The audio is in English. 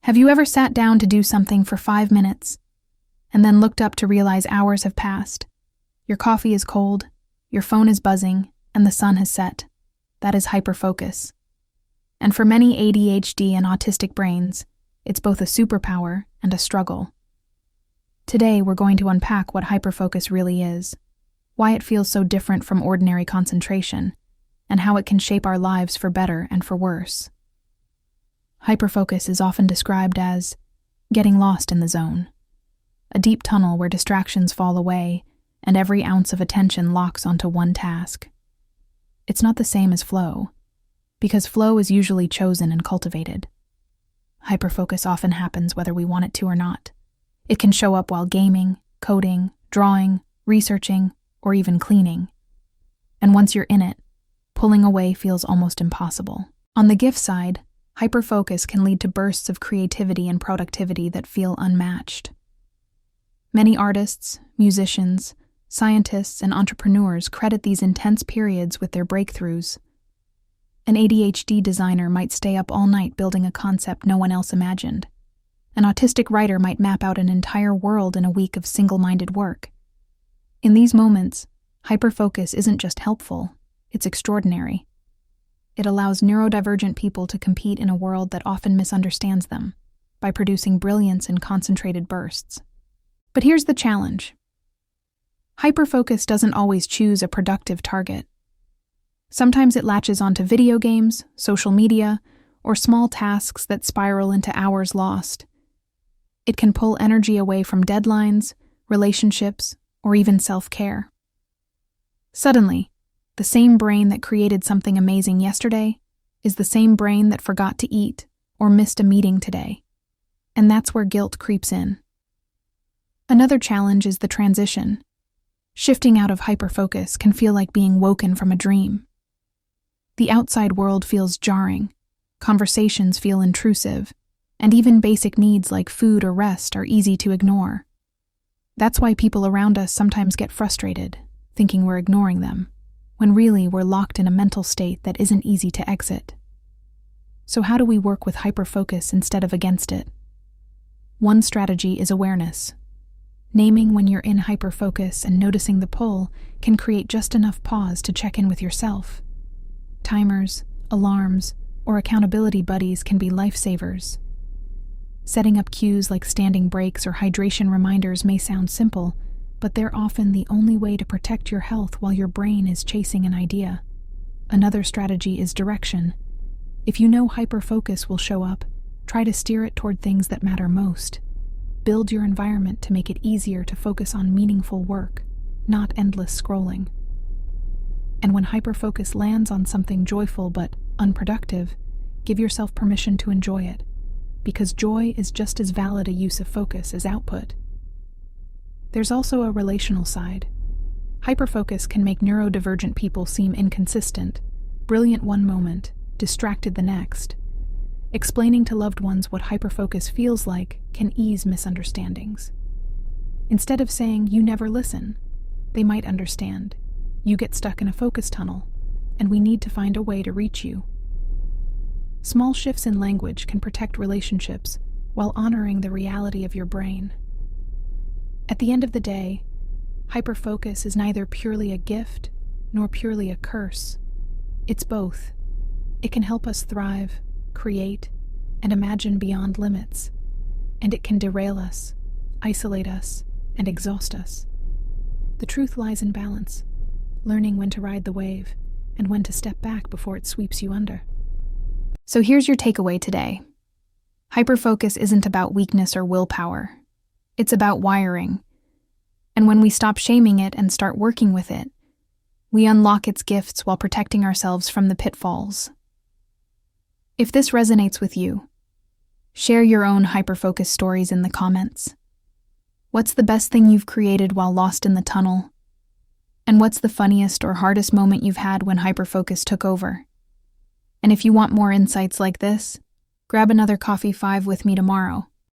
Have you ever sat down to do something for 5 minutes and then looked up to realize hours have passed? Your coffee is cold, your phone is buzzing, and the sun has set. That is hyperfocus. And for many ADHD and autistic brains, it's both a superpower and a struggle. Today, we're going to unpack what hyperfocus really is, why it feels so different from ordinary concentration, and how it can shape our lives for better and for worse. Hyperfocus is often described as getting lost in the zone, a deep tunnel where distractions fall away and every ounce of attention locks onto one task. It's not the same as flow, because flow is usually chosen and cultivated. Hyperfocus often happens whether we want it to or not. It can show up while gaming, coding, drawing, researching, or even cleaning. And once you're in it, pulling away feels almost impossible. On the gift side, hyperfocus can lead to bursts of creativity and productivity that feel unmatched. Many artists, musicians, scientists, and entrepreneurs credit these intense periods with their breakthroughs. An ADHD designer might stay up all night building a concept no one else imagined. An autistic writer might map out an entire world in a week of single-minded work. In these moments, hyperfocus isn't just helpful, it's extraordinary. It allows neurodivergent people to compete in a world that often misunderstands them by producing brilliance in concentrated bursts. But here's the challenge. Hyperfocus doesn't always choose a productive target. Sometimes it latches onto video games, social media, or small tasks that spiral into hours lost. It can pull energy away from deadlines, relationships, or even self-care. Suddenly, the same brain that created something amazing yesterday is the same brain that forgot to eat or missed a meeting today. And that's where guilt creeps in. Another challenge is the transition. Shifting out of hyperfocus can feel like being woken from a dream. The outside world feels jarring, conversations feel intrusive, and even basic needs like food or rest are easy to ignore. That's why people around us sometimes get frustrated, thinking we're ignoring them, when really we're locked in a mental state that isn't easy to exit. So how do we work with hyperfocus instead of against it? One strategy is awareness. Naming when you're in hyperfocus and noticing the pull can create just enough pause to check in with yourself. Timers, alarms, or accountability buddies can be lifesavers. Setting up cues like standing breaks or hydration reminders may sound simple, but they're often the only way to protect your health while your brain is chasing an idea. Another strategy is direction. If you know hyperfocus will show up, try to steer it toward things that matter most. Build your environment to make it easier to focus on meaningful work, not endless scrolling. And when hyperfocus lands on something joyful but unproductive, give yourself permission to enjoy it, because joy is just as valid a use of focus as output. There's also a relational side. Hyperfocus can make neurodivergent people seem inconsistent, brilliant one moment, distracted the next. Explaining to loved ones what hyperfocus feels like can ease misunderstandings. Instead of saying, "You never listen," they might understand, "You get stuck in a focus tunnel, and we need to find a way to reach you." Small shifts in language can protect relationships while honoring the reality of your brain. At the end of the day, hyperfocus is neither purely a gift nor purely a curse. It's both. It can help us thrive, create, and imagine beyond limits. And it can derail us, isolate us, and exhaust us. The truth lies in balance, learning when to ride the wave and when to step back before it sweeps you under. So here's your takeaway today. Hyperfocus isn't about weakness or willpower. It's about wiring. And when we stop shaming it and start working with it, we unlock its gifts while protecting ourselves from the pitfalls. If this resonates with you, share your own hyperfocus stories in the comments. What's the best thing you've created while lost in the tunnel? And what's the funniest or hardest moment you've had when hyperfocus took over? And if you want more insights like this, grab another coffee 5 with me tomorrow.